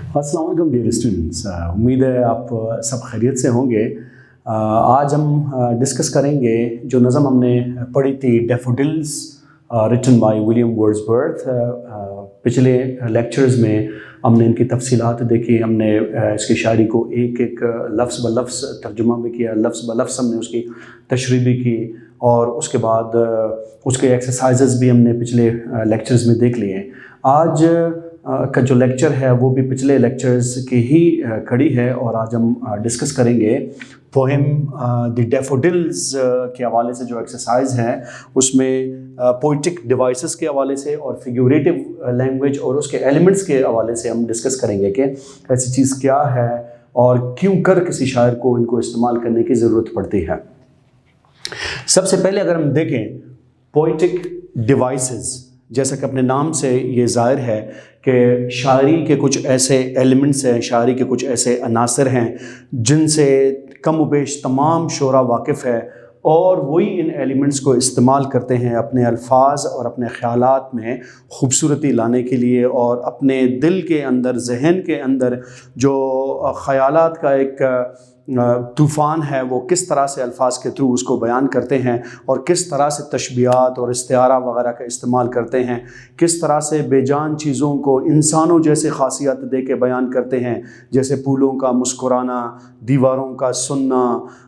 अस्सलाम वालेकुम dear students, उम्मीद है आप सब खैरियत से होंगे। आज हम डिस्कस करेंगे जो नज़म हमने पढ़ी थी daffodils written by William Wordsworth. पिछले लेक्चर्स में हमने इनकी तफसीलात देखी, हमने इसकी शायरी को एक एक लफ्ज़ ब लफ्ज़ तर्जुमा भी किया, लफ्ज़ ब लफ्ज़ हमने उसकी तशरीह भी की और उसके बाद उसके एक्सरसाइजेस भी हमने पिछले लेक्चर्स में देख लिए। आज का जो लेक्चर है वो भी पिछले लेक्चर्स की ही कड़ी है और आज हम डिस्कस करेंगे पोएम द डैफोडिल्स के हवाले से जो एक्सरसाइज हैं उसमें पोइटिक डिवाइसेस के हवाले से और फिगरेटिव लैंग्वेज और उसके एलिमेंट्स के हवाले से हम डिस्कस करेंगे कि ऐसी चीज़ क्या है और क्यों कर किसी शायर को इनको इस्तेमाल करने की ज़रूरत पड़ती है। सबसे पहले अगर हम देखें पोइटिक डिवाइसेस, जैसा कि अपने नाम से ये ज़ाहिर है कि शायरी के कुछ ऐसे एलिमेंट्स हैं, शायरी के कुछ ऐसे अनासर हैं जिनसे कम बेश तमाम शोरा वाकिफ़ है और वही इन एलिमेंट्स को इस्तेमाल करते हैं अपने अल्फाज और अपने ख़यालात में खूबसूरती लाने के लिए और अपने दिल के अंदर, जहन के अंदर जो ख़यालात का एक तूफ़ान है वो किस तरह से अल्फाज के थ्रू उसको बयान करते हैं और किस तरह से तशबीहात और इस्तिआरा वगैरह का इस्तेमाल करते हैं, किस तरह से बेजान चीज़ों को इंसानों जैसे ख़ासियत दे के बयान करते हैं, जैसे फूलों का मुस्कुराना, दीवारों का सुनना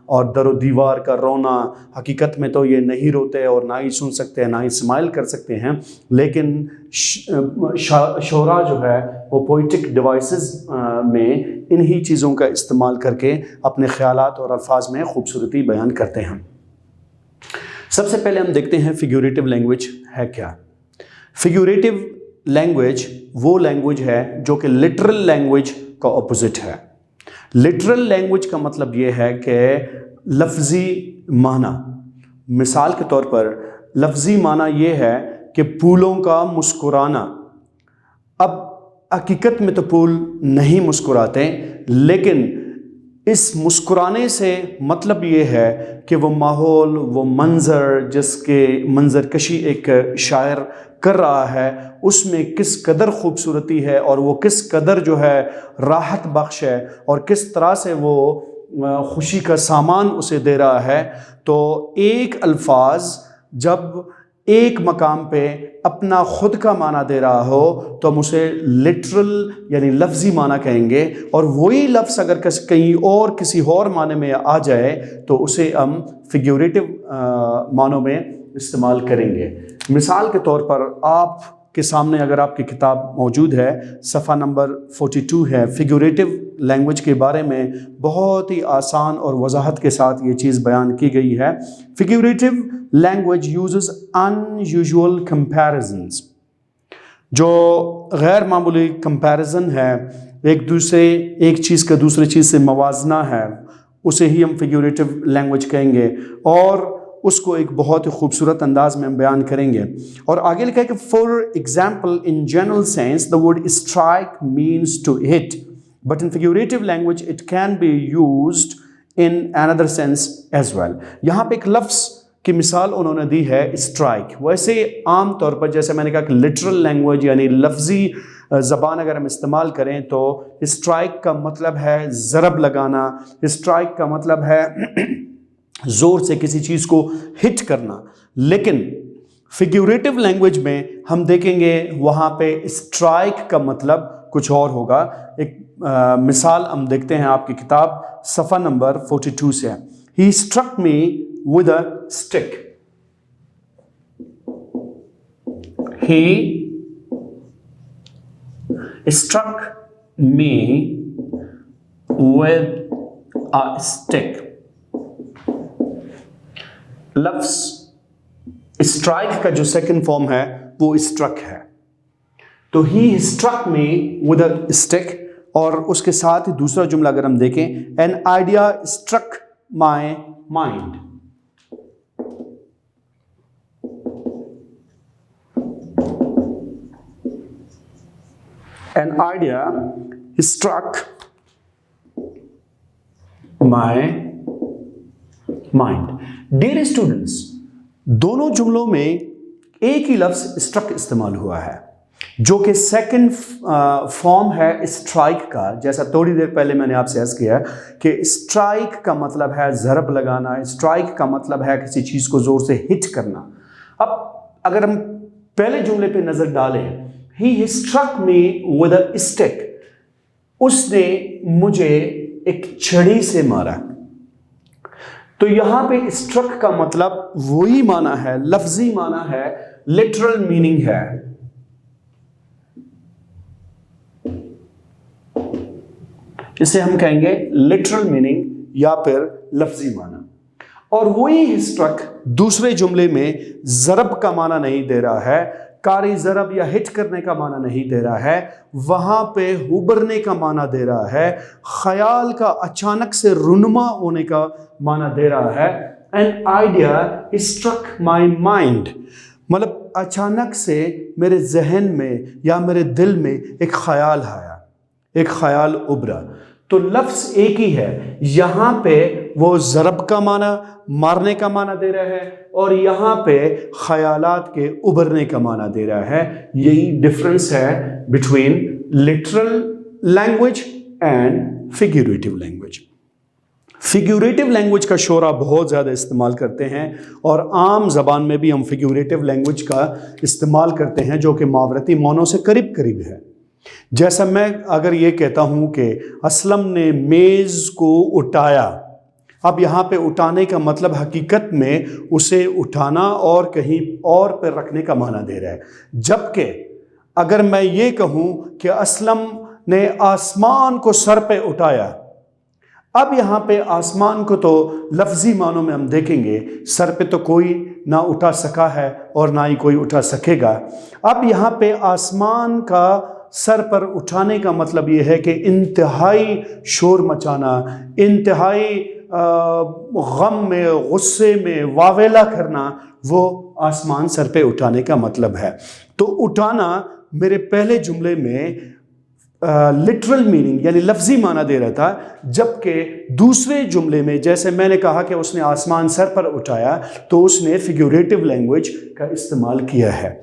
और दरो दीवार का रोना। हकीकत में तो ये नहीं रोते और ना ही सुन सकते हैं, ना ही स्माइल कर सकते हैं, लेकिन शोरा जो है वो पोइटिक डिवाइसेस में इन्हीं चीज़ों का इस्तेमाल करके अपने ख़यालात और अल्फाज में खूबसूरती बयान करते हैं। सबसे पहले हम देखते हैं फिगरेटिव लैंग्वेज है क्या। फिगरेटिव लैंग्वेज वो लैंग्वेज है जो कि लिटरल लैंग्वेज का ऑपोजिट है। लिटरल लैंग्वेज का मतलब ये है कि लफ्ज़ी माना, मिसाल के तौर पर लफ्ज़ी माना ये है कि फूलों का मुस्कुराना। अब हकीकत में तो फूल नहीं मुस्कुराते, लेकिन इस मुस्कुराने से मतलब ये है कि वो माहौल, वो मंज़र जिसके मंज़र कशी एक शायर कर रहा है उसमें किस कदर खूबसूरती है और वो किस कदर जो है राहत बख्श है और किस तरह से वो खुशी का सामान उसे दे रहा है। तो एक अल्फाज जब एक मकाम पे अपना ख़ुद का माना दे रहा हो तो हम उसे लिटरल यानी लफ्ज़ी माना कहेंगे और वही लफ्ज़ अगर कहीं और किसी और माने में आ जाए तो उसे हम फिगरेटिव मानों में इस्तेमाल करेंगे। मिसाल के तौर पर आप के सामने अगर आपकी किताब मौजूद है, सफ़ा नंबर 42 है, फिगरेटिव लैंग्वेज के बारे में बहुत ही आसान और वजाहत के साथ ये चीज़ बयान की गई है। Figurative language uses unusual comparisons, जो गैर मामूली कंपैरिजन है, एक चीज़ का दूसरे चीज़ से मवाजना है, उसे ही हम फिगरेटिव लैंग्वेज कहेंगे और उसको एक बहुत ही खूबसूरत अंदाज में हम बयान करेंगे। और आगे लिखा है कि for example in general sense the word strike means to hit, but in figurative language it can be used in another sense as well. यहाँ पे एक लफ्ज़ की मिसाल उन्होंने दी है स्ट्राइक। वैसे आम तौर पर जैसे मैंने कहा कि लिटरल लैंग्वेज यानी लफ्ज़ी ज़बान अगर हम इस्तेमाल करें तो स्ट्राइक का मतलब है ज़रब लगाना, स्ट्राइक का मतलब है ज़ोर से किसी चीज़ को हिट करना, लेकिन फिगरेटिव लैंग्वेज में हम देखेंगे वहाँ पे स्ट्राइक का मतलब कुछ और होगा। एक मिसाल हम देखते हैं आपकी किताब सफ़ा नंबर 42 से। He struck me with a stick, he struck me with a stick. लफ्ज़ स्ट्राइक का जो सेकंड फॉर्म है वो स्ट्रक है, तो he struck me with a stick और उसके साथ ही दूसरा जुमला अगर हम देखें, an idea struck my mind. An idea struck my mind. Dear students, दोनों जुमलों में एक ही लफ्ज़ स्ट्रक इस्तेमाल हुआ है। जो कि सेकंड फॉर्म है स्ट्राइक का। जैसा थोड़ी देर पहले मैंने आपसे अर्ज किया कि स्ट्राइक का मतलब है ज़रब लगाना, स्ट्राइक का मतलब है किसी चीज़ को ज़ोर से हिट करना। अब अगर हम पहले जुमले पे नज़र डालें, he struck me with a stick, उसने मुझे एक छड़ी से मारा। तो यहां पे स्ट्रक का मतलब वही माना है, लफ्जी माना है, लिटरल मीनिंग है। इसे हम कहेंगे लिटरल मीनिंग या फिर लफ्जी माना। और वही स्ट्रक दूसरे जुमले में ज़रब का माना नहीं दे रहा है, कारी ज़रब या हिट करने का माना नहीं दे रहा है, वहां पे उभरने का माना दे रहा है, ख्याल का अचानक से रुनमा होने का माना दे रहा है। An idea struck my mind, मतलब अचानक से मेरे जहन में या मेरे दिल में एक ख्याल आया, एक ख्याल उभरा। तो लफ्ज़ एक ही है, यहाँ पे वो ज़रब का माना, मारने का माना दे रहा है, और यहाँ पे ख्यालात के उभरने का माना दे रहा है। यही डिफरेंस है between literal language and figurative language. Figurative language का शोरा बहुत ज़्यादा इस्तेमाल करते हैं, और आम ज़बान में भी हम फिगरेटिव लैंग्वेज का इस्तेमाल करते हैं जो कि मुहावरती मानों से करीब करीब है। जैसा मैं अगर ये कहता हूँ कि असलम ने मेज़ को उठाया, अब यहाँ पे उठाने का मतलब हकीकत में उसे उठाना और कहीं और पर रखने का माना दे रहा है। जबकि अगर मैं ये कहूँ कि असलम ने आसमान को सर पे उठाया, अब यहाँ पे आसमान को तो लफ्ज़ी मानों में हम देखेंगे सर पे तो कोई ना उठा सका है और ना ही कोई उठा सकेगा। अब यहाँ पे आसमान का सर पर उठाने का मतलब ये है कि इंतहाई शोर मचाना, इंतहाई गम में, गुस्से में वावेला करना, वो आसमान सर पे उठाने का मतलब है। तो उठाना मेरे पहले जुमले में लिटरल मीनिंग यानी लफ्जी माना दे रहा था, जबकि दूसरे जुमले में जैसे मैंने कहा कि उसने आसमान सर पर उठाया, तो उसने फिगरेटिव लैंग्वेज का इस्तेमाल किया है।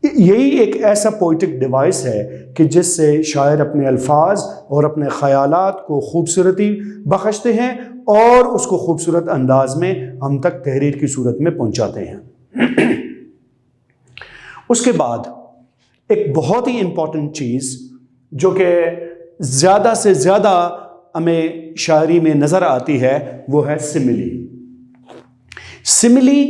यही एक ऐसा पोइटिक डिवाइस है कि जिससे शायर अपने अल्फाज और अपने ख़यालात को खूबसूरती बख्शते हैं और उसको खूबसूरत अंदाज में हम तक तहरीर की सूरत में पहुंचाते हैं। उसके बाद एक बहुत ही इम्पॉर्टेंट चीज़ जो कि ज़्यादा से ज़्यादा हमें शायरी में नज़र आती है, वो है सिमिली। सिमिली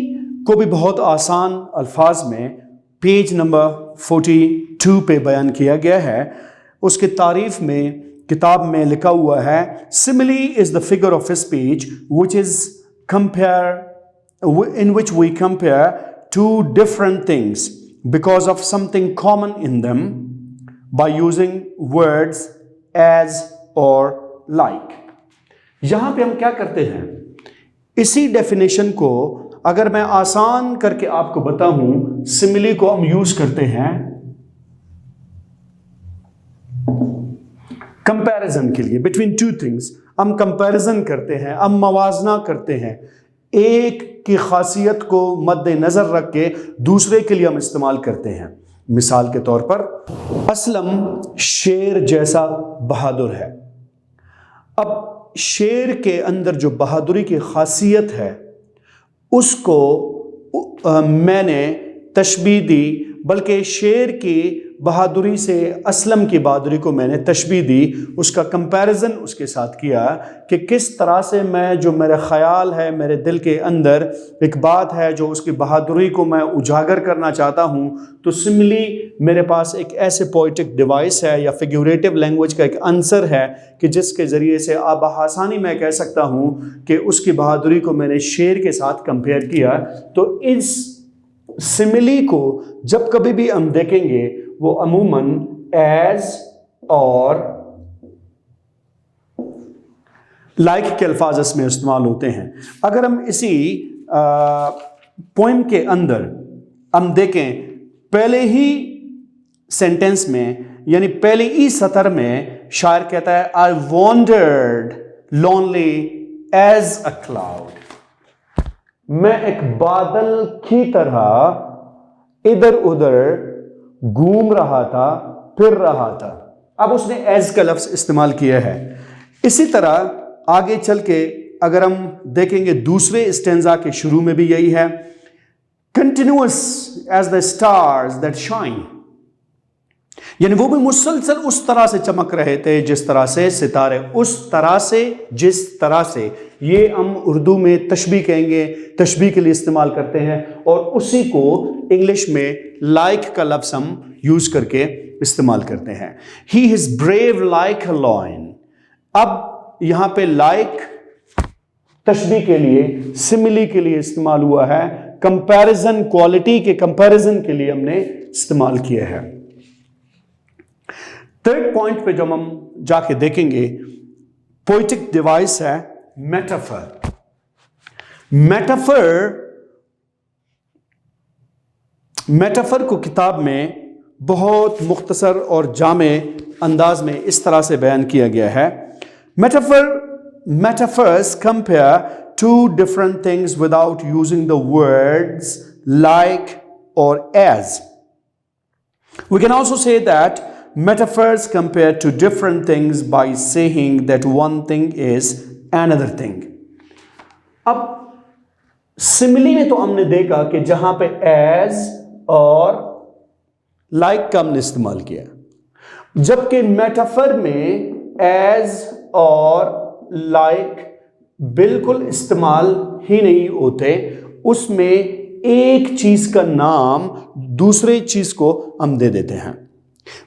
को भी बहुत आसान अल्फाज में पेज नंबर 42 पे बयान किया गया है। उसके तारीफ में किताब में लिखा हुआ है, simile is the figure of speech which is in which we compare two different things because of something common in them by using words as or like। यहां पे हम क्या करते हैं, इसी डेफिनेशन को अगर मैं आसान करके आपको बताऊं, सिमिली को हम यूज करते हैं कंपैरिजन के लिए, बिटवीन टू थिंग्स। हम कंपैरिजन करते हैं, हम मवाजना करते हैं, एक की खासियत को मद्देनजर रख के दूसरे के लिए हम इस्तेमाल करते हैं। मिसाल के तौर पर, असलम शेर जैसा बहादुर है। अब शेर के अंदर जो बहादुरी की खासियत है उसको मैंने तशबीह दी, बल्कि शेर की बहादुरी से असलम की बहादुरी को मैंने तशबीह दी। उसका कंपैरिजन उसके साथ किया कि किस तरह से मैं, जो मेरा ख्याल है, मेरे दिल के अंदर एक बात है जो उसकी बहादुरी को मैं उजागर करना चाहता हूँ, तो सिमिली मेरे पास एक ऐसे पोइटिक डिवाइस है या फिगरेटिव लैंग्वेज का एक आंसर है कि जिसके ज़रिए से आप आसानी मैं कह सकता हूँ कि उसकी बहादुरी को मैंने शेर के साथ कंपेयर किया। तो इस सिमिली को जब कभी भी हम देखेंगे वो अमूमन एज और लाइक के अल्फाज इसमें इस्तेमाल होते हैं। अगर हम इसी पोइम के अंदर हम देखें, पहले ही सेंटेंस में यानी पहले ही सतर में शायर कहता है, I wandered lonely as a cloud. मैं एक बादल की तरह इधर उधर घूम रहा था, फिर रहा था। अब उसने एज का लफ्ज इस्तेमाल किया है। इसी तरह आगे चल के अगर हम देखेंगे दूसरे स्टेंजा के शुरू में भी यही है, continuous as the stars that shine, यानी वो भी मुसलसल उस तरह से चमक रहे थे जिस तरह से सितारे, उस तरह से जिस तरह से, ये हम उर्दू में तशबीह कहेंगे, तशबीह के लिए इस्तेमाल करते हैं, और उसी को इंग्लिश में लाइक का लफ्ज हम यूज करके इस्तेमाल करते हैं। He is brave like a lion. अब यहां पे लाइक तशबीह के लिए, सिमिली के लिए इस्तेमाल हुआ है, कंपैरिजन, क्वालिटी के कंपैरिजन के लिए हमने इस्तेमाल किया है। थर्ड पॉइंट पे जब हम जाके देखेंगे, पोइटिक डिवाइस है मेटाफर। मेटाफर को किताब में बहुत मुख्तसर और जामे अंदाज में इस तरह से बयान किया गया है। Metaphors compare two different things without using the words like और as. We can also say that metaphors compare to different things by saying that one thing is another thing. अब सिमिली में तो हमने देखा कि जहां पे as और like का हमने इस्तेमाल किया, जबकि मेटाफर में as और like बिल्कुल इस्तेमाल ही नहीं होते। उसमें एक चीज का नाम दूसरे चीज को हम दे देते हैं।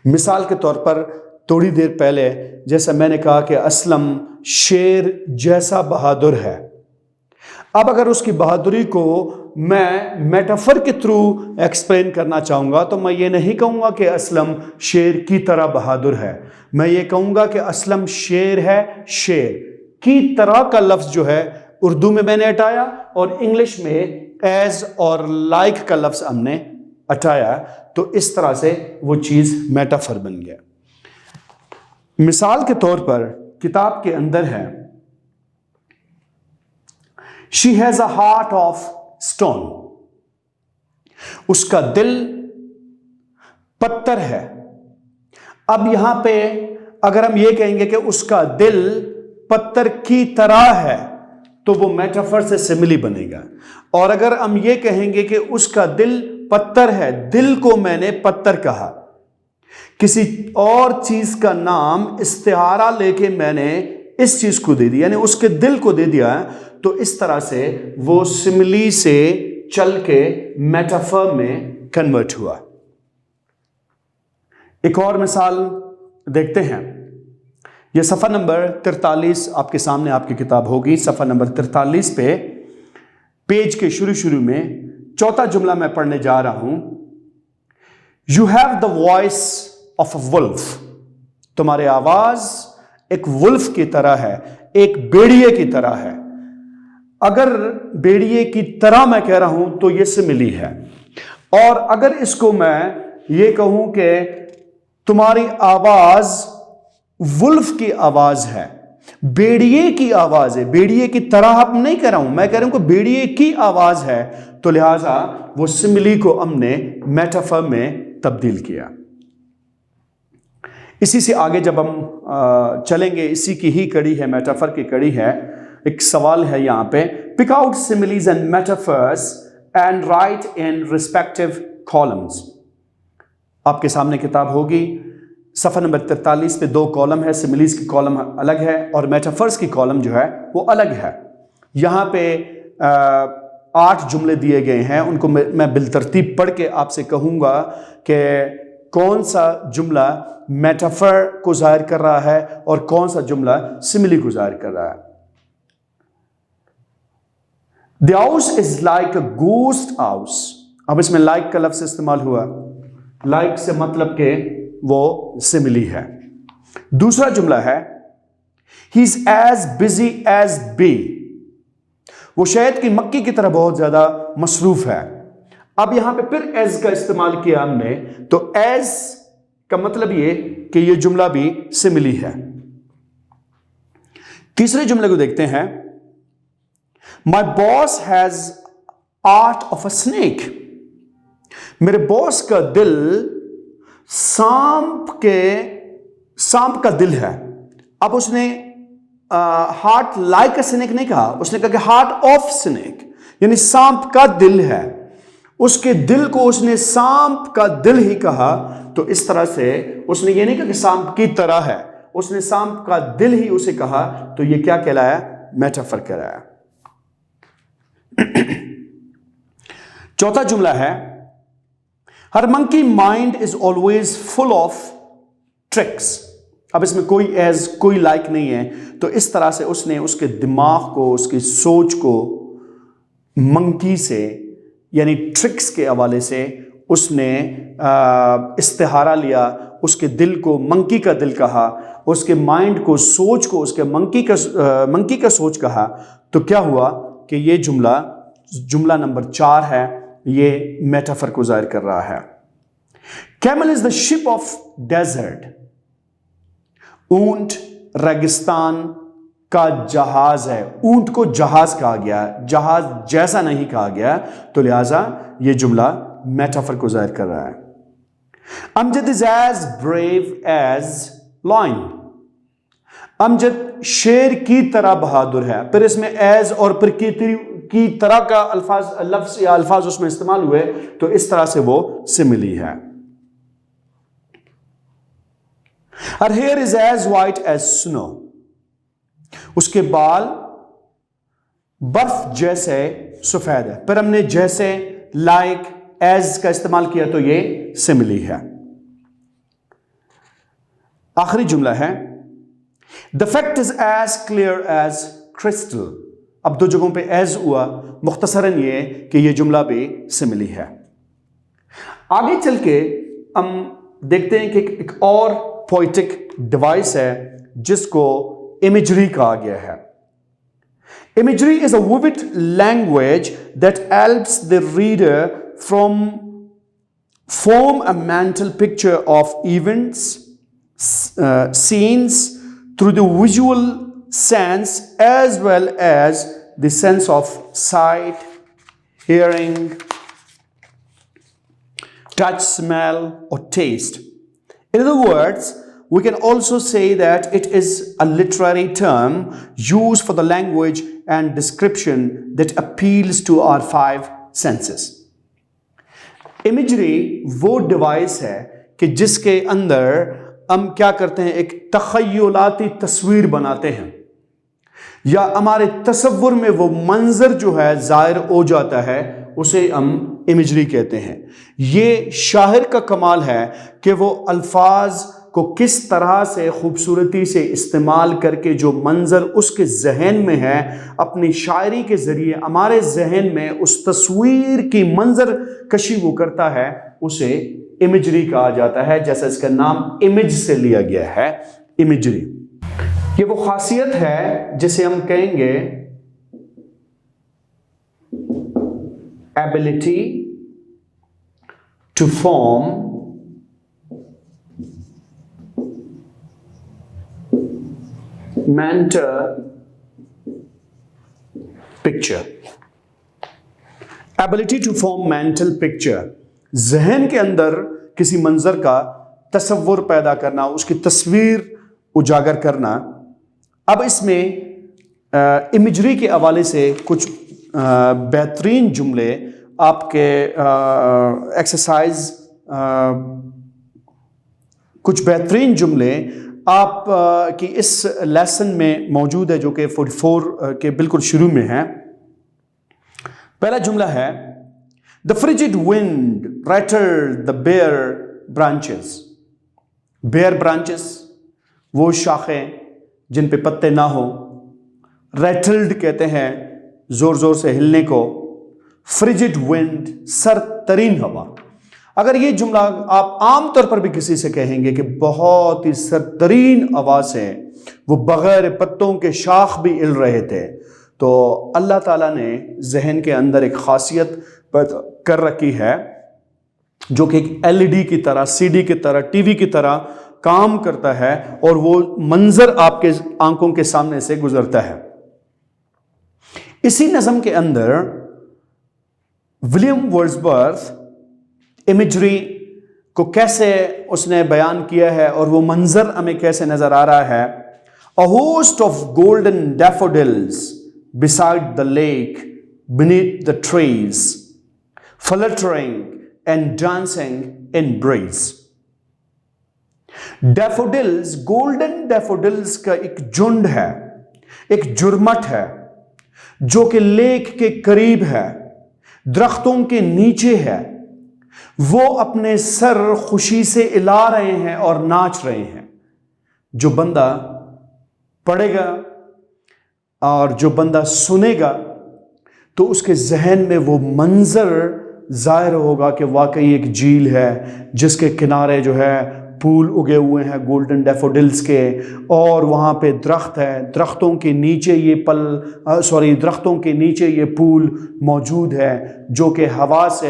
मिसाल के तौर पर थोड़ी देर पहले जैसा मैंने कहा कि असलम शेर जैसा बहादुर है। अब अगर उसकी बहादुरी को मैं मेटाफर के थ्रू एक्सप्लेन करना चाहूंगा तो मैं ये नहीं कहूंगा कि असलम शेर की तरह बहादुर है, मैं ये कहूंगा कि असलम शेर है। शेर की तरह का लफ्ज जो है उर्दू में मैंने हटाया और इंग्लिश में एज और लाइक का लफ्ज हमने हटाया, तो इस तरह से वो चीज मेटाफर बन गया। मिसाल के तौर पर किताब के अंदर है, she has a heart of stone, उसका दिल पत्थर है। अब यहां पे अगर हम ये कहेंगे कि उसका दिल पत्थर की तरह है तो वो मेटाफर से सिमिली बनेगा। और अगर हम ये कहेंगे कि उसका दिल पत्थर है, दिल को मैंने पत्थर कहा, किसी और चीज का नाम इस्तिहारा लेके मैंने इस चीज को दे दिया, यानी उसके दिल को दे दिया, तो इस तरह से वो सिमिली से चल के मेटाफर में कन्वर्ट हुआ। एक और मिसाल देखते हैं। यह सफ़ा नंबर 43 आपके सामने आपकी किताब होगी। सफ़ा नंबर 43 पे पेज के शुरू में चौथा जुमला मैं पढ़ने जा रहा हूं। You have the voice of a wolf, तुम्हारी आवाज एक वुल्फ की तरह है, एक भेड़िए की तरह है। अगर भेड़िए की तरह मैं कह रहा हूं तो यह सिमिली है, और अगर इसको मैं ये कहूं कि तुम्हारी आवाज वुल्फ की आवाज है, भेड़िए की आवाज है, भेड़िए की तरह आप नहीं कह रहा हूं, मैं कह रहा हूं कि भेड़िए की आवाज है, तो लिहाजा वो सिमिली को हमने मेटाफर में तब्दील किया। इसी से आगे जब हम चलेंगे, इसी की ही कड़ी है, मेटाफर की कड़ी है। एक सवाल है यहां पे, pick out similes and metaphors and write in respective columns. आपके सामने किताब होगी, सफ़ा नंबर 43 पे 2 कॉलम है, सिमिलीज की कॉलम अलग है और मेटाफर्स की कॉलम जो है वो अलग है। यहाँ पे 8 जुमले दिए गए हैं, उनको मैं बिलतरतीब पढ़ के आपसे कहूँगा कि कौन सा जुमला मेटाफर को जाहिर कर रहा है और कौन सा जुमला सिमिली को जाहिर कर रहा है। The house is like a ghost house। अब इसमें like का लफ्ज़ इस्तेमाल हुआ, like से मतलब के वो सिमिली है। दूसरा जुमला है, he is as busy as bee, वो शहद की मक्खी की तरह बहुत ज्यादा मसरूफ है। अब यहां पे फिर as का इस्तेमाल किया हमने, तो as का मतलब ये कि ये जुमला भी सिमिली है। तीसरे जुमले को देखते हैं, my boss has heart of a snake, मेरे बॉस का दिल सांप का दिल है। अब उसने हार्ट लाइक अ स्नेक नहीं कहा, उसने कहा कि हार्ट ऑफ स्नेक, यानी सांप का दिल है। उसके दिल को उसने सांप का दिल ही कहा। तो इस तरह से उसने ये नहीं कहा कि सांप की तरह है, उसने सांप का दिल ही उसे कहा। तो ये क्या कहलाया? मेटाफर कहलाया। चौथा जुमला है, her monkey mind is always full of tricks. अब इसमें कोई एज कोई लाइक नहीं है, तो इस तरह से उसने उसके दिमाग को, उसकी सोच को मंकी से यानी ट्रिक्स के हवाले से उसने इस्तिहारा लिया। उसके दिल को मंकी का दिल कहा, उसके माइंड को, सोच को उसके मंकी का सोच कहा। तो क्या हुआ कि ये जुमला नंबर 4 है, ये मेटाफर को जाहिर कर रहा है। Camel is the ship of desert. ऊंट रेगिस्तान का जहाज है। ऊंट को जहाज कहा गया, जहाज जैसा नहीं कहा गया, तो लिहाजा यह जुमला मेटाफर को जाहिर कर रहा है। Amjad is as brave as lion. Amjad शेर की तरह बहादुर है। फिर इसमें एज और फिर की तरह का लफ्ज या अल्फाज उसमें इस्तेमाल हुए, तो इस तरह से वो सिमिली है। Her hair is as white as snow. उसके बाल बर्फ जैसे सफेद है। फिर हमने जैसे, लाइक, एज का इस्तेमाल किया, तो ये सिमिली है। आखिरी जुमला है, the fact is as clear as crystal. अब दो जगहों पे एज हुआ, मुख्तसरन ये कि ये जुमला भी सिमिली है। आगे चल के हम देखते हैं कि एक और पोइटिक डिवाइस है जिसको इमेजरी कहा गया है। Imagery is a vivid language that helps the reader from form a mental picture of events, scenes through the visual sense as well as the sense of sight, hearing, touch, smell, or taste. In other words, we can also say that it is a literary term used for the language and description that appeals to our 5 senses. Imagery वो device है कि जिसके अंदर हम क्या करते हैं, एक तखय्युलाती तस्वीर बनाते हैं, या हमारे तसव्वुर में वो मंजर जो है ज़ाहिर हो जाता है, उसे हम इमेजरी कहते हैं। ये शायर का कमाल है कि वो अल्फाज को किस तरह से खूबसूरती से इस्तेमाल करके जो मंजर उसके जहन में है, अपनी शायरी के ज़रिए हमारे जहन में उस तस्वीर की मंजर कशी वो करता है, उसे इमेजरी कहा जाता है। जैसा इसका नाम इमेज से लिया गया है, इमेजरी। ये वो खासियत है जिसे हम कहेंगे ability to form mental picture. Ability to form mental picture, जहन के अंदर किसी मंजर का तसव्वुर पैदा करना, उसकी तस्वीर उजागर करना। अब इसमें इमेजरी के हवाले से कुछ बेहतरीन जुमले आपके एक्सरसाइज, कुछ बेहतरीन जुमले आप की इस लेसन में मौजूद है, जो कि 44 के बिल्कुल शुरू में है। पहला जुमला है, the frigid wind rattled the bare branches. Bare branches वो शाखें जिन पे पत्ते ना हो, रैटल्ड कहते हैं जोर जोर से हिलने को, फ्रिजिड विंड सरतरीन हवा। अगर ये जुमला आप आम तौर पर भी किसी से कहेंगे कि बहुत ही सरतरीन आवाज से वो बगैर पत्तों के शाख भी हिल रहे थे, तो अल्लाह ताला ने जहन के अंदर एक खासियत कर रखी है जो कि एक एलईडी की तरह, सीडी की तरह, टीवी की तरह काम करता है और वो मंजर आपके आंखों के सामने से गुजरता है। इसी नज़म के अंदर विलियम वर्ड्सवर्थ इमेजरी کو कैसे उसने बयान किया है और वो मंजर हमें कैसे नजर आ रहा है. A host of golden daffodils beside the lake, beneath the trees, fluttering and dancing in breeze. Daffodils, golden daffodils का एक झुंड है, एक जुर्मट है जो कि लेक के करीब है, दरख्तों के नीचे है. वो अपने सर खुशी से हिला रहे हैं और नाच रहे हैं. जो बंदा पढ़ेगा और जो बंदा सुनेगा तो उसके जहन में वो मंजर जाहिर होगा कि वाकई एक झील है जिसके किनारे जो है फूल उगे हुए हैं गोल्डन डैफोडिल्स के, और वहाँ पे दरख्त है, दरख्तों के नीचे ये दरख्तों के नीचे ये फूल मौजूद है जो कि हवा से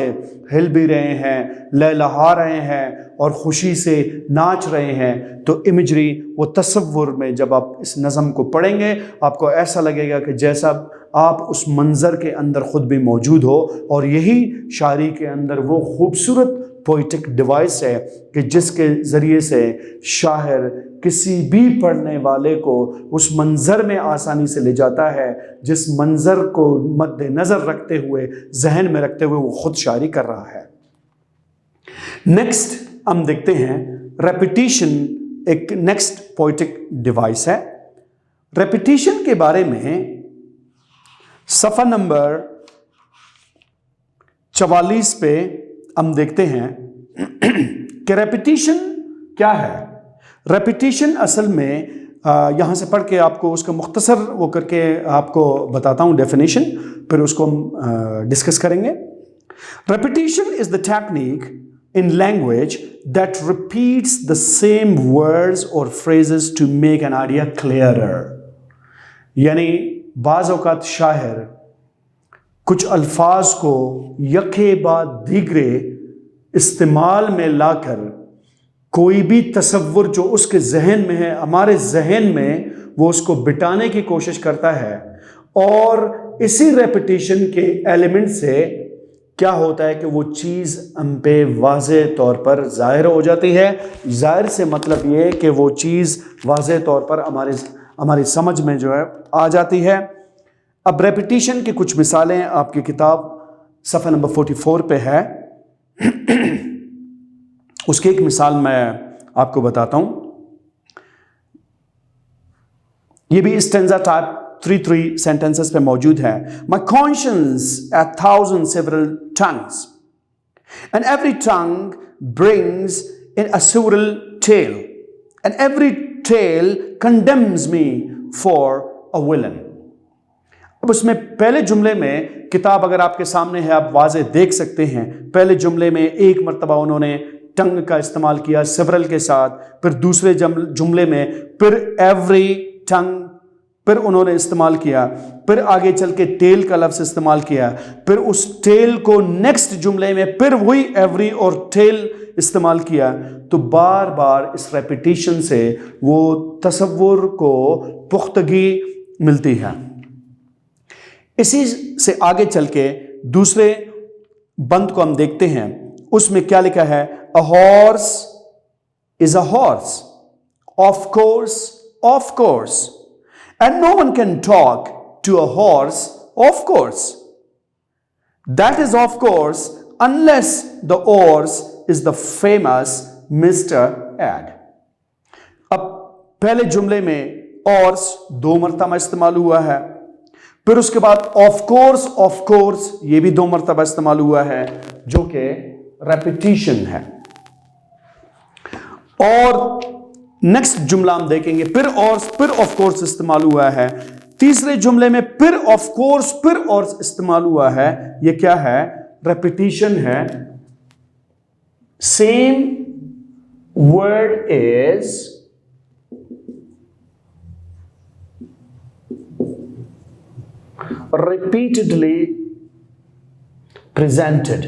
हिल भी रहे हैं, लहलहा रहे हैं और ख़ुशी से नाच रहे हैं. तो इमेजरी, वो तसव्वुर में जब आप इस नज़म को पढ़ेंगे आपको ऐसा लगेगा कि जैसा आप उस मंज़र के अंदर ख़ुद भी मौजूद हो. और यही शायरी के अंदर वो खूबसूरत पोइटिक डिवाइस है कि जिसके ज़रिए से शायर किसी भी पढ़ने वाले को उस मंज़र में आसानी से ले जाता है जिस मंज़र को मद्देनज़र रखते हुए, जहन में रखते हुए वो ख़ुद शायरी कर रहा है. नेक्स्ट हम देखते हैं रेपिटिशन, एक नेक्स्ट पोइटिक डिवाइस है. रेपिटिशन के बारे में सफ़ा नंबर 44 पे हम देखते हैं कि रेपिटिशन क्या है. रेपिटिशन असल में यहाँ से पढ़ के आपको उसका मुख्तसर वो करके आपको बताता हूँ डेफिनेशन, फिर उसको हम डिस्कस करेंगे. Repetition is the technique in language that repeats the same words or phrases to make an idea clearer. यानी बाज़ औक़ात शायर कुछ अल्फाज को यके बाद दीगरे इस्तेमाल में लाकर कोई भी तसव्वुर जो उसके जहन में है, हमारे जहन में, वो उसको बिठाने की कोशिश करता है. और इसी रेपिटेशन के एलिमेंट से क्या होता है कि वो चीज़ हम पे वाज़े तौर पर ज़ाहिर हो जाती है. ज़ाहिर से मतलब ये कि वो चीज़ वाज़े तौर पर हमारी समझ में जो है आ जाती है. अब रेपिटेशन की कुछ मिसालें आपकी किताब सफ़ा नंबर 44 पे है. उसकी एक मिसाल मैं आपको बताता हूँ. ये भी स्टेंजा टाइप 3 sentences पे मौजूद है. My conscience a thousand several tongues, and every tongue brings in a several tale, and every tale condemns me for a villain. अब उसमें पहले जुमले में, किताब अगर आपके सामने है आप वाज़े देख सकते हैं, पहले जुमले में एक मरतबा उन्होंने टंग का इस्तेमाल किया सेवरल के साथ, फिर दूसरे जुमले में फिर एवरी टंग फिर उन्होंने इस्तेमाल किया, फिर आगे चल के टेल का लफ्ज़ इस्तेमाल किया, फिर उस टेल को नेक्स्ट जुमले में फिर वही एवरी और टेल इस्तेमाल किया. तो बार बार इस रेपिटेशन से वो तसव्वुर को पुख्तगी मिलती है. इसी से आगे चल के दूसरे बंद को हम देखते हैं. उसमें क्या लिखा है? A horse is a horse, of course, and no one can talk to a horse, of course. That is of course, unless the horse is the famous Mr. Ed. अब पहले जुमले में horse 2 मरतबा इस्तेमाल हुआ है, फिर उसके बाद of course ये भी 2 मरतबा इस्तेमाल हुआ है जो कि रेपिटेशन है. और नेक्स्ट जुमला हम देखेंगे फिर ऑफ कोर्स इस्तेमाल हुआ है. तीसरे जुमले में फिर ऑफ कोर्स फिर और इस्तेमाल हुआ है. ये क्या है? रेपिटेशन है. Same word is repeatedly presented.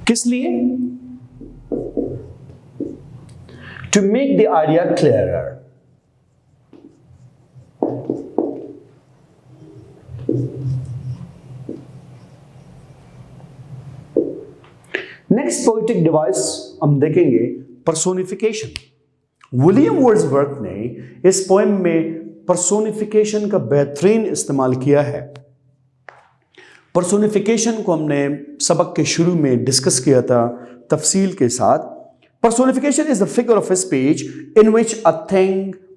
किस लिए? To make the idea clearer. Next poetic device ہم دیکھیں گے پرسونیفیکیشن. ولیم ورڈزورتھ نے اس پوئم میں پرسونیفیکیشن کا بہترین استعمال کیا ہے. پرسونیفیکیشن کو ہم نے سبق کے شروع میں ڈسکس کیا تھا تفصیل کے ساتھ. Personification is the figure of speech in which a thing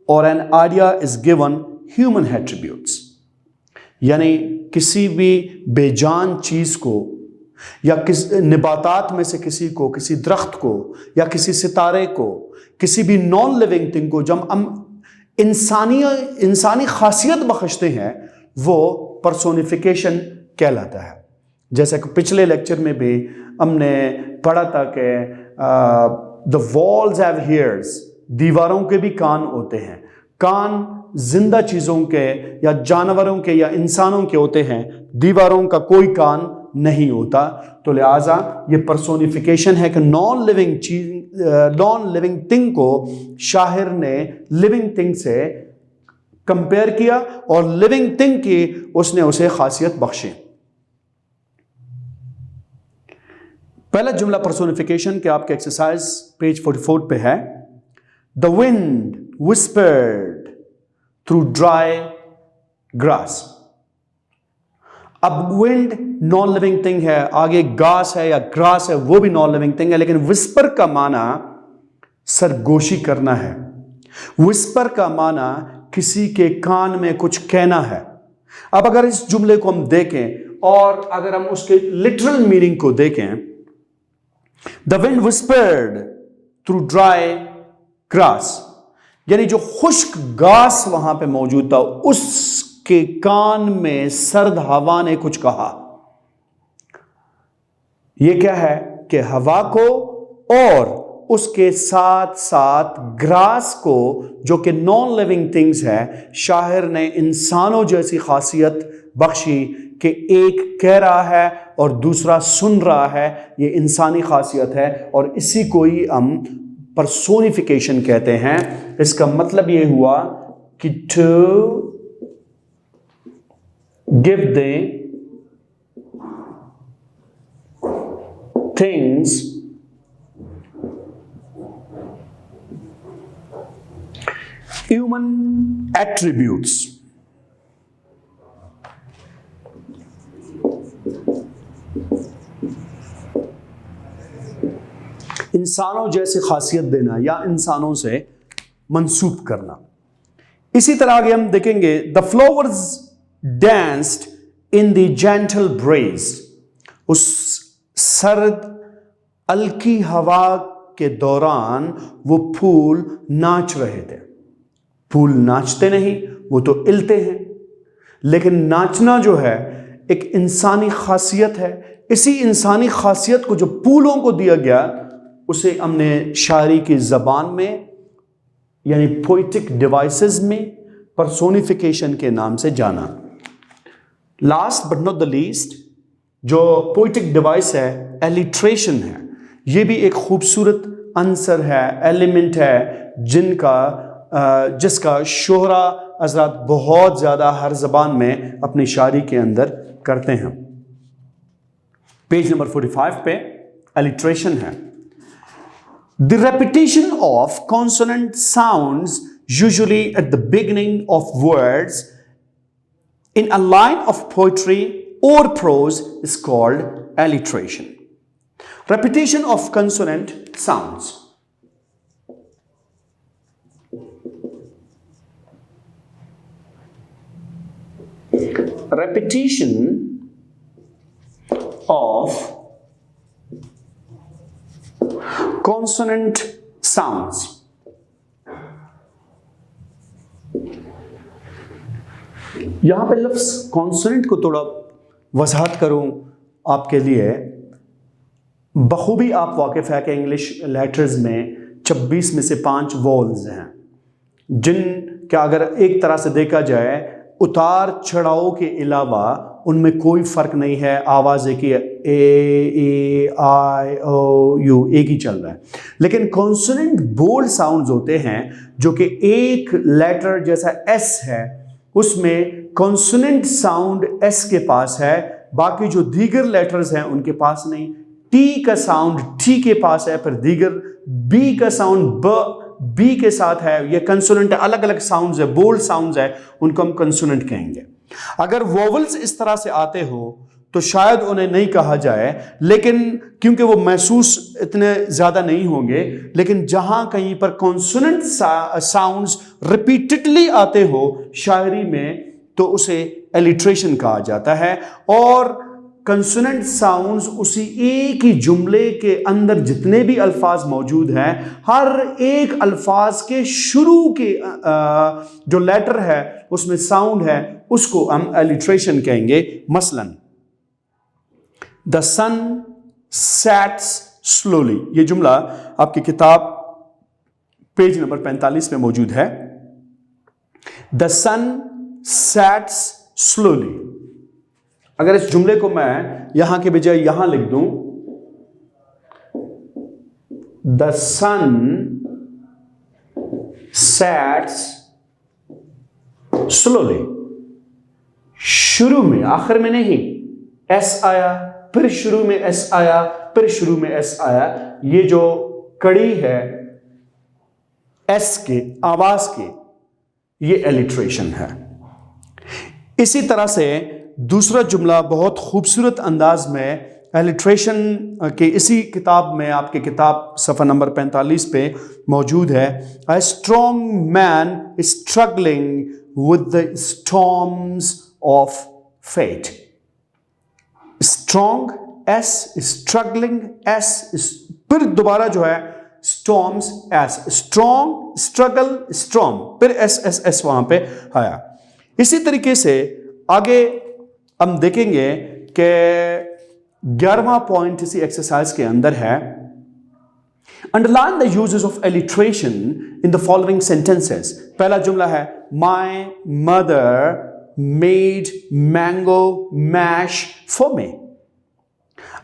or an idea is given human attributes. یعنی کسی بھی بے جان چیز کو یا نباتات میں سے کسی کو، کسی درخت کو یا کسی ستارے کو، کسی بھی نان لیونگ تھنگ کو جب ہم انسانی خاصیت بخشتے ہیں وہ پرسونیفیکیشن کہلاتا ہے. جیسا کہ پچھلے لیکچر میں بھی ہم نے پڑھا تھا کہ the walls have ears. دیواروں کے بھی کان ہوتے ہیں. کان زندہ چیزوں کے یا جانوروں کے یا انسانوں کے ہوتے ہیں، دیواروں کا کوئی کان نہیں ہوتا. تو لہٰذا یہ پرسونیفیکیشن ہے کہ نان لیونگ تھنگ کو شاعر نے لیونگ تھنگ سے کمپیئر کیا اور لیونگ تھنگ کی اس نے اسے خاصیت بخشی. پہلا جملہ پرسونیفیکیشن کے آپ کے ایکسرسائز پیج 44 پہ ہے. The wind whispered through dry grass. اب ونڈ نان لیونگ تھنگ ہے، آگے گاس ہے یا گراس ہے وہ بھی نان لیونگ تھنگ ہے، لیکن وسپر کا معنی سرگوشی کرنا ہے. وسپر کا معنی کسی کے کان میں کچھ کہنا ہے. اب اگر اس جملے کو ہم دیکھیں اور اگر ہم اس کے لٹرل میننگ کو دیکھیں، The wind whispered through dry grass. یعنی جو خشک گھاس وہاں پہ موجود تھا اس کے کان میں سرد ہوا نے کچھ کہا. یہ کیا ہے کہ ہوا کو اور اس کے ساتھ ساتھ گراس کو جو کہ نان لیونگ تھنگز ہے، شاعر نے انسانوں جیسی خاصیت بخشی کہ ایک کہہ رہا ہے اور دوسرا سن رہا ہے. یہ انسانی خاصیت ہے اور اسی کو ہی ہم پرسونیفیکیشن کہتے ہیں. اس کا مطلب یہ ہوا کہ to give the things human attributes. انسانوں جیسے خاصیت دینا یا انسانوں سے منسوب کرنا. اسی طرح آگے ہم دیکھیں گے the flowers danced in the gentle breeze. اس سرد ہلکی ہوا کے دوران وہ پھول ناچ رہے تھے. پھول ناچتے نہیں، وہ تو ہلتے ہیں، لیکن ناچنا جو ہے ایک انسانی خاصیت ہے. اسی انسانی خاصیت کو جو پھولوں کو دیا گیا اسے ہم نے شاعری کی زبان میں یعنی پوئٹک ڈیوائسز میں پرسونیفیکیشن کے نام سے جانا. Last but not the least جو پوئٹک ڈیوائس ہے ایلیٹریشن ہے. یہ بھی ایک خوبصورت عنصر ہے، ایلیمنٹ ہے جس کا شہرہ حضرات بہت زیادہ ہر زبان میں اپنی شاعری کے اندر کرتے ہیں. پیج نمبر 45 پہ ایلیٹریشن ہے. The repetition of consonant sounds usually at the beginning of words in a line of poetry or prose is called alliteration. Repetition of consonant sounds. Repetition of consonant sounds. یہاں پہ لفظ کانسوننٹ کو تھوڑا وضاحت کروں آپ کے لیے. بخوبی آپ واقف ہے کہ انگلش لیٹرز میں 26 میں سے 5 وولز ہیں جن کا اگر ایک طرح سے دیکھا جائے اتار چڑھاؤ کے علاوہ ان میں کوئی فرق نہیں ہے. آواز ایک ہی ہے، اے آئی او یو ایک ہی چل رہا ہے. لیکن کانسوننٹ بولڈ ساؤنڈز ہوتے ہیں جو کہ ایک لیٹر جیسا ایس ہے اس میں کانسوننٹ ساؤنڈ ایس کے پاس ہے، باقی جو دیگر لیٹرز ہیں ان کے پاس نہیں. टी का साउंड टी के पास है, पर दीगर बी का साउंड बी के साथ है, ये कंसोनेंट है, अलग अलग साउंड्स है, बोल्ड साउंड्स है, उनको हम कंसोनेंट कहेंगे। अगर वोवल्स इस तरह से आते हो तो शायद उन्हें नहीं कहा जाए, लेकिन क्योंकि वो महसूस इतने ज़्यादा नहीं होंगे, लेकिन जहां कहीं पर कॉन्सोनेंट साउंड्स रिपीटेडली आते हो शायरी में, तो उसे एलिट्रेशन कहा जाता है। और कंसोनेंट साउंड्स उसी एक ही जुमले के अंदर जितने भी अल्फाज मौजूद हैं, हर एक अल्फाज के शुरू के जो लेटर है उसमें साउंड है, उसको हम एलिट्रेशन कहेंगे। मसलन द सन सेट्स स्लोली, ये जुमला आपकी किताब पेज नंबर 45 में मौजूद है। द सन सेट्स स्लोली, अगर इस जुमले को मैं यहां के बजाय यहां लिख दूं, द सन सेट्स स्लोली, शुरू में, आखिर में नहीं, एस आया, फिर शुरू में एस आया, फिर शुरू में एस आया, ये जो कड़ी है एस के आवाज के, ये एलिट्रेशन है। इसी तरह से दूसरा जुमला बहुत खूबसूरत अंदाज में एलिट्रेशन के इसी किताब में, आपके किताब सफ़ा नंबर 45 पे मौजूद है। A strong man struggling with the storms of fate. Strong S, struggling S, फिर दोबारा जो है storms S, strong struggle storm, फिर एस एस एस वहां पे आया। इसी तरीके से आगे हम देखेंगे कि 11वां पॉइंट इसी एक्सरसाइज के अंदर है, underline the uses of alliteration in the following sentences. पहला जुमला है my mother made mango mash for me.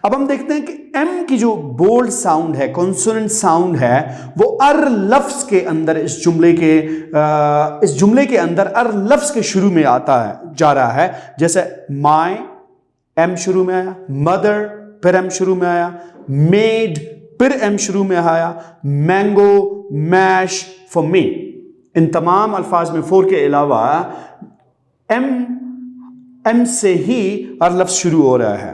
अब हम देखते हैं कि एम की जो बोल्ड साउंड है, कॉन्सोनेंट साउंड है, वो अर लफ्ज के अंदर इस जुमले के अंदर अर लफ्ज के शुरू में आता है, जा रहा है। जैसे माई, एम शुरू में आया, मदर, फिर एम शुरू में आया, मेड, फिर एम शुरू में आया, मैंगो मैश फॉर मी। इन तमाम अल्फाज में फोर के अलावा एम से ही हर लफ्ज शुरू हो रहा है,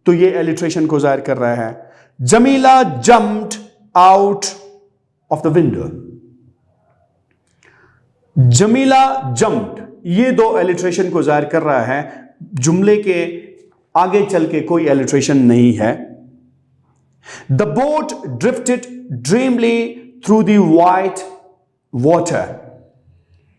तो ये एलिट्रेशन को जाहिर कर रहा है। Jamila jumped out of the window. Jamila jumped, ये दो एलिट्रेशन को जाहिर कर रहा है। जुमले के आगे चल के कोई एलिट्रेशन नहीं है। The boat drifted dreamily through the white water.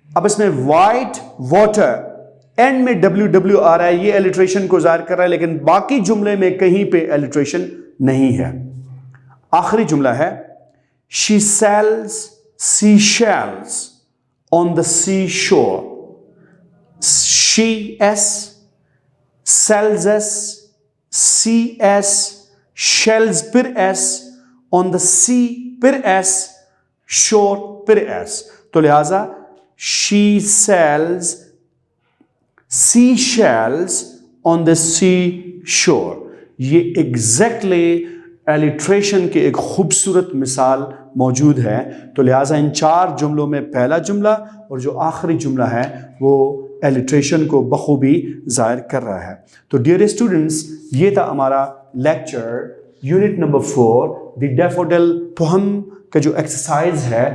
अब इसमें वाइट वाटर, एंड में WW आ रहा है, ये एलिट्रेशन को जाहिर कर रहा है, लेकिन बाकी जुमले में कहीं पे एलिट्रेशन नहीं है। आखिरी जुमला है she sells sea shells on the sea shore. She S, sells S, sea S, shells फिर एस, ऑन द सी फिर एस, शोर फिर एस। तो लिहाजा she sells seashells on the seashore, ये एग्जैक्टली एलिट्रेशन के एक खूबसूरत मिसाल मौजूद है। तो लिहाजा इन चार जुमलों में पहला जुमला और जो आखिरी जुमला है वो एलिट्रेशन को बखूबी जाहिर कर रहा है। तो डियर स्टूडेंट्स, ये था हमारा lecture unit number 4 the daffodil poem का जो एक्सरसाइज है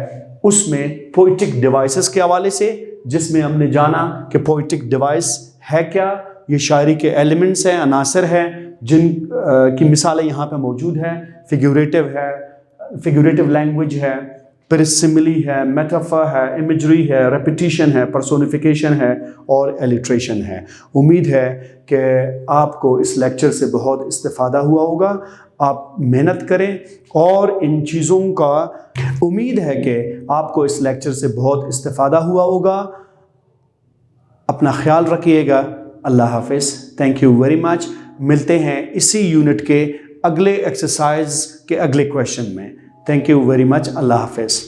उसमें पोइटिक डिवाइसेस के हवाले से, जिसमें हमने जाना कि पोइटिक डिवाइस है क्या, ये शायरी के एलिमेंट्स हैं, अनासर हैं, जिन की मिसालें यहाँ पे मौजूद हैं। फिगुरेटिव है, फिगुरेटिव लैंग्वेज है, फिर सिमिली है, मेटाफर है, इमेजरी है, रेपिटिशन है, पर्सोनिफिकेशन है और एलिट्रेशन है। उम्मीद है कि आपको इस लेक्चर से बहुत इस्तेफादा हुआ होगा। आप मेहनत करें और इन चीज़ों का उम्मीद है कि आपको इस लेक्चर से बहुत इस्तेफादा हुआ होगा। अपना ख्याल रखिएगा। अल्लाह हाफिज़। Thank you very much. मिलते हैं इसी यूनिट के अगले एक्सरसाइज के अगले क्वेश्चन में। Thank you very much. अल्लाह हाफिज़।